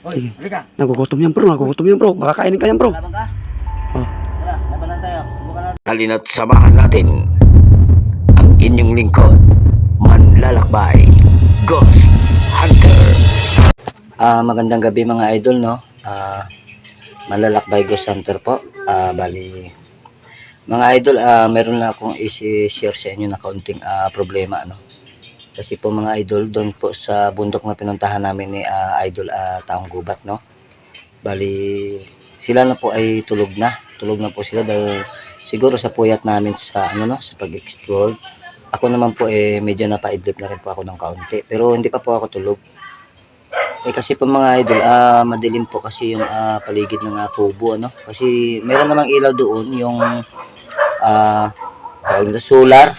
Sige. Halika. Nagugutom yan bro, nagugutom yan bro. Baka kainin ka yan bro. Laban ka? Oh. Tara, labanan tayo. Subukan natin. Halina't samahan natin ang inyong lingkod, manlalakbay, Ghost Hunter. Magandang gabi mga idol, no? Manlalakbay Ghost Hunter po. Bali, mga idol, meron na akong i-share sa inyo na kaunting problema, no? Kasi po mga idol, doon po sa bundok na pinuntahan namin ni idol Taong Gubat, no? Bali, sila na po ay tulog na po sila dahil siguro sa puyat namin sa sa pag-explore. Ako naman po medyo napaidlip na rin po ako ng kaunti, pero hindi pa po ako tulog. Kasi po mga idol, madilim po kasi yung paligid ng kubo, ano? Kasi meron namang ilaw doon, yung solar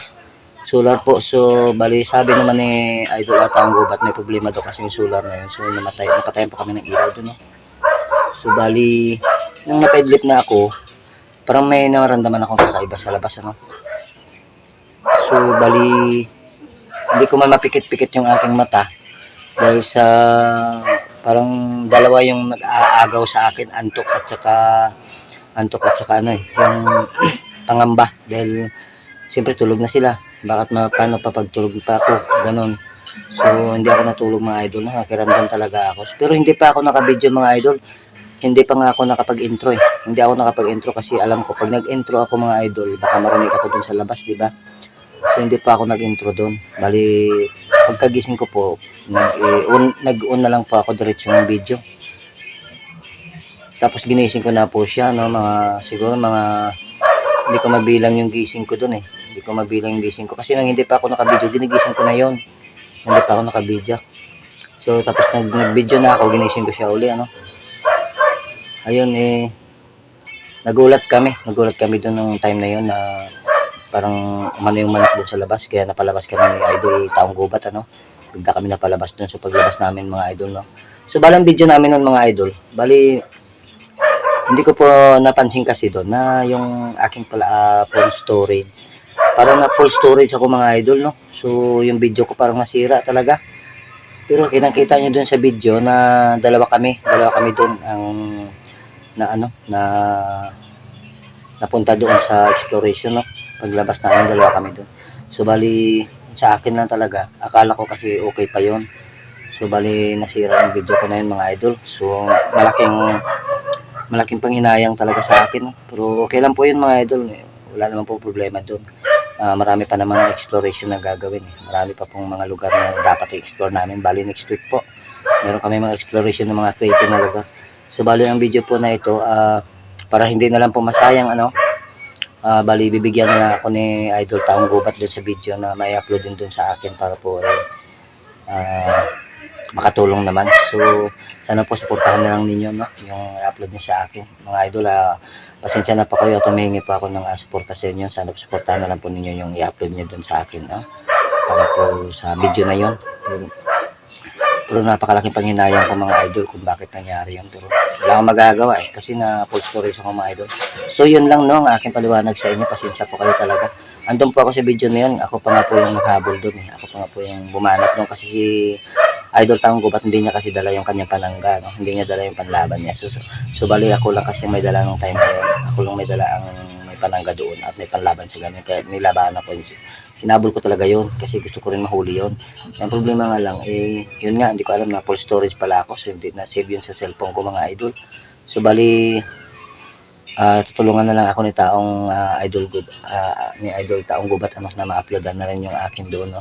po. So bali, sabi naman ni idol Taong Gubat may problema daw kasi yung solar na yun. So napatayan po kami ng ilaw doon, no? So bali, nung napaidlip na ako, parang may nararamdaman akong kakaiba sa labas, ano? So bali, hindi ko man mapikit-pikit yung aking mata dahil sa parang dalawa yung nag-aagaw sa akin, antok at saka yung pangamba, dahil siyempre tulog na sila. Bakit paano pa pagtulog pa ako, ganon. So hindi ako natulog mga idol, nakikiramdam talaga ako. Pero hindi pa ako naka-video mga idol, hindi pa nga ako nakapag-intro Hindi ako nakapag-intro kasi alam ko pag nag-intro ako mga idol, baka marinig ako dun sa labas, di ba? So hindi pa ako nag-intro doon. Bali, pagkagising ko po, nag-on na lang po ako diretso ng video. Tapos ginising ko na po siya, no, siguro hindi ko mabilang yung gising ko doon Hindi ko mabilang yung gising ko kasi nang hindi pa ako naka-video, ginigising ko na yon. Hindi pa ako naka-video. So tapos nag-video na ako, ginising ko siya uli, ano. Ayun nagulat kami doon ng time na yon na parang umano yung manok doon sa labas, kaya napalabas kami ni idol Taong Gubat, ano. Bigla kami napalabas doon. So paglabas namin mga idol, no. So balang video namin noon mga idol, bali hindi ko po napansin kasi doon na yung aking full storage. Parang na full storage ako mga idol, no. So yung video ko parang nasira talaga. Pero kinakita niyo doon sa video na dalawa kami doon ang napunta doon sa exploration, no. Paglabas namin dalawa kami doon. So bali sa akin lang talaga, akala ko kasi okay pa yon. So bali nasira yung video ko na yun mga idol. So malaking panghinayang talaga sa akin, no? Pero okay lang po yun mga idol, wala naman po problema doon. Marami pa naman exploration na gagawin, marami pa pong mga lugar na dapat i-explore namin. Bali next week po meron kami mga exploration ng mga creative na lugar. So bali ang video po na ito, para hindi na lang po masayang, bali bibigyan na ako ni idol Taong Gubat doon sa video na may upload din doon sa akin para po makatulong naman. So sana po suportahan na lang ninyo, no, yung upload niya sa akin mga idol. Pasensya na po kayo at humingi po ako ng suporta sa inyo. Sana po suportahan na lang po ninyo yung i-upload niyo doon sa akin, para po sa video na yon. Pero napakalaking panghinayang ko mga idol kung bakit nangyari yun. Pero wala akong magagawa kasi na full storage ako mga idol. So yun lang, no, ang aking paliwanag sa inyo. Pasensya po kayo talaga. Andun po ako sa video na yun. Ako pa nga po yung naghabol doon Ako pa nga po yung bumanat doon kasi si idol Taong Gubat hindi niya kasi dala yung kanyang panangga, no? Hindi niya dala yung panlaban niya. So bali ako lang kasi may dala ng time na yun. Ako lang may dala ang may panangga doon at may panlaban sa ganyan. Kaya nilabanan ako. Hinabol ko talaga yun kasi gusto ko rin mahuli yun. Ang problema nga lang, yun nga, hindi ko alam na full storage pala ako. So hindi na-save yun sa cellphone ko mga idol. So bali, tutulungan na lang ako ni idol Taong Gubat, na ma-uploadan na rin yung akin doon, no?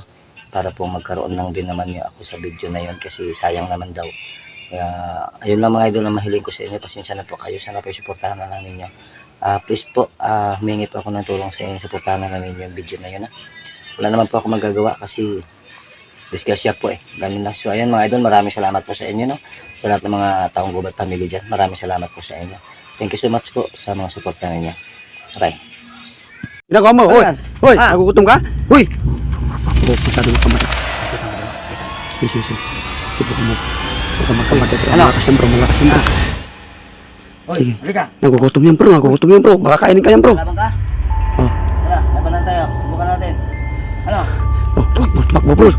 Para po magkaroon lang din naman yung ako sa video na yun kasi sayang naman daw. Kaya ayun lang mga idol na mahiling ko sa inyo. Pasensya na po kayo, sana po suportahan na lang ninyo. Please po, humingi po ako ng tulong sa inyo, suportahan na lang ninyo yung video na yun, Wala naman po ako magagawa kasi disgrasya po ganun na. So ayan mga idol, maraming salamat po sa inyo, no, sa lahat ng mga Taong Gubat family dyan. Maraming salamat po sa inyo. Thank you so much po sa mga suporta ninyo. Okay. Ginagawa mo, hoy. Hoy, nagugutom ka? Hoy. Masyado mo kamatay. Sige. Sige mo. Huwag ka magkamatay. Malakas yan bro, malakas yan. Sige. Nagugutom yan bro, baka kainin ka yan bro. Laban ka? Tara, labanan tayo. Subukan natin. Ano? Tumakbo bro.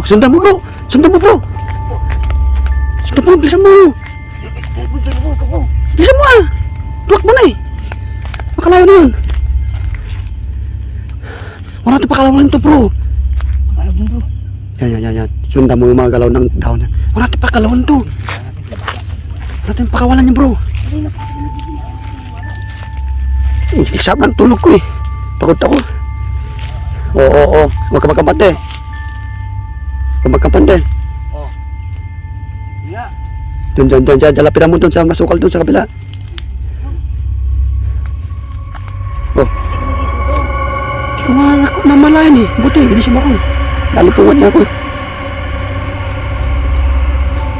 Sundan mo bro. Sundan mo, bilisan mo. Tuwak mo na eh. Makalayo na yun. Wala natin pakalawalan to bro. Alam mo bro. Yan. Sundan mo yung mga galaw ng dahon yan. Wala natin pakalawalan to. Wala natin pakawalan yan bro. Isap lang tulog ko eh. Pagod ako. Oo. Huwag ka magkampante. Huwag ka magkampante. Oh. Yeah. Diyan. Lapitan mo doon sa masukal doon sa kabila. Oh. Hindi ko mamalayan eh. Buti, ginisip ako. Nalipungan niya ako.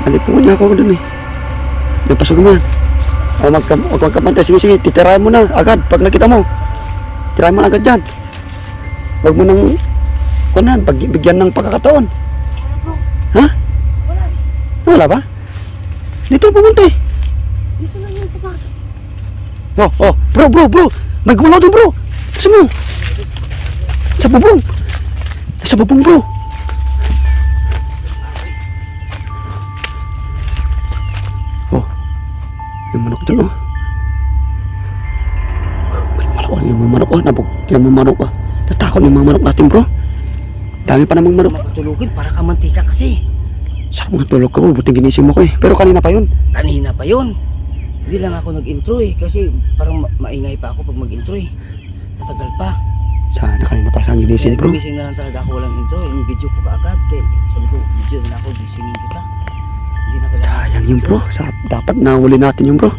Nalipungan niya ako doon eh. Yung pasok mo yan. Huwag magkapantay. Sige. Titirahin mo na agad pag nakita mo. Tirahin mo na agad dyan. Huwag mo nang bigyan ng pagkakataon. Ha? Wala ba? Dito pumunta eh. Dito lang yung papasok. Oh, bro. May gumalaw doon bro. Gusto mo? Sa bubong. Sa bubong bro. Oh. Yung manok doon oh. Yung mga manok oh. Yung mga manok oh. Natakot yung mga manok natin bro. Dami pa namang manok. Matulugin para ka mantika kasi. Sarap mga tulog ka bro. Buting ginising mo ko eh. Pero kanina pa yun. Kanina pa yun. Hindi lang ako nag-intro eh. Kasi parang maingay pa ako pag mag-intro eh. Natagal pa. Sana kanina pa sa ginising bro. Gumising na lang talaga ako walang intro. Yung video ko kaagad. Kaya sabi ko, video na ako, gisingin kita. Hindi na kailangan. Sayang yun bro. Dapat nahuli natin yung bro.